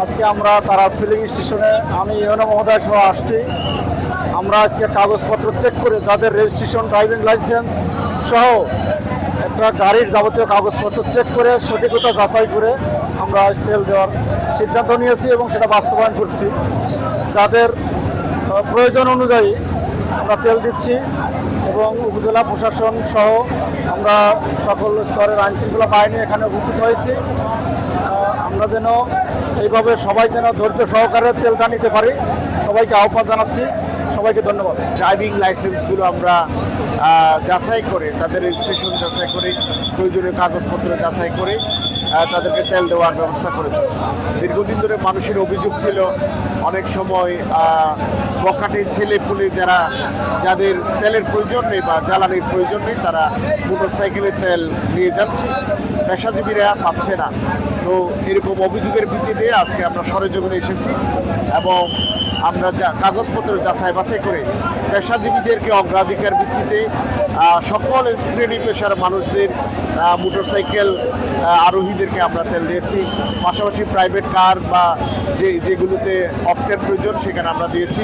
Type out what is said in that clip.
আজকে আমরা তারাস ফিলিং স্টেশনে আমি ইউনো মহোদয় সহ আসছি। আমরা আজকে কাগজপত্র চেক করে যাদের রেজিস্ট্রেশন, ড্রাইভিং লাইসেন্স সহ একটা গাড়ির যাবতীয় কাগজপত্র চেক করে সঠিকতা যাচাই করে আমরা আজ তেল দেওয়ার সিদ্ধান্ত নিয়েছি এবং সেটা বাস্তবায়ন করছি। যাদের প্রয়োজন অনুযায়ী আমরা তেল দিচ্ছি এবং উপজেলা প্রশাসন সহ আমরা সকল স্তরের আইনশৃঙ্খলা বাহিনী এখানে উপস্থিত হয়েছি। আমরা যেন এইভাবে সবাই যেন ধৈর্য সহকারে তেলটা নিতে পারি, সবাইকে আহ্বান জানাচ্ছি। সবাইকে ধন্যবাদ। ড্রাইভিং লাইসেন্সগুলো আমরা যাচাই করে, তাদের রেজিস্ট্রেশন যাচাই করে, প্রয়োজনীয় কাগজপত্র যাচাই করে তাদেরকে তেল দেওয়ার ব্যবস্থা করেছে। দীর্ঘদিন ধরে মানুষের অভিযোগ ছিল অনেক সময় বখাটে ছেলেপুলে যাদের তেলের প্রয়োজন নেই বা জ্বালানির প্রয়োজন নেই, তারা মোটরসাইকেলে তেল নিয়ে যাচ্ছে, পেশাজীবীরা পাচ্ছে না। তো এরকম অভিযোগের ভিত্তিতে আজকে আমরা সরেজমিনে এসেছি এবং আমরা কাগজপত্র যাচাই বাছাই করে পেশাজীবীদেরকে অগ্রাধিকার ভিত্তিতে সকল শ্রেণী পেশার মানুষদের, মোটরসাইকেল আরোহীদেরকে আমরা তেল দিয়েছি। পাশাপাশি প্রাইভেট কার বা যেগুলোতে অক্টের প্রয়োজন সেখানে আমরা দিয়েছি।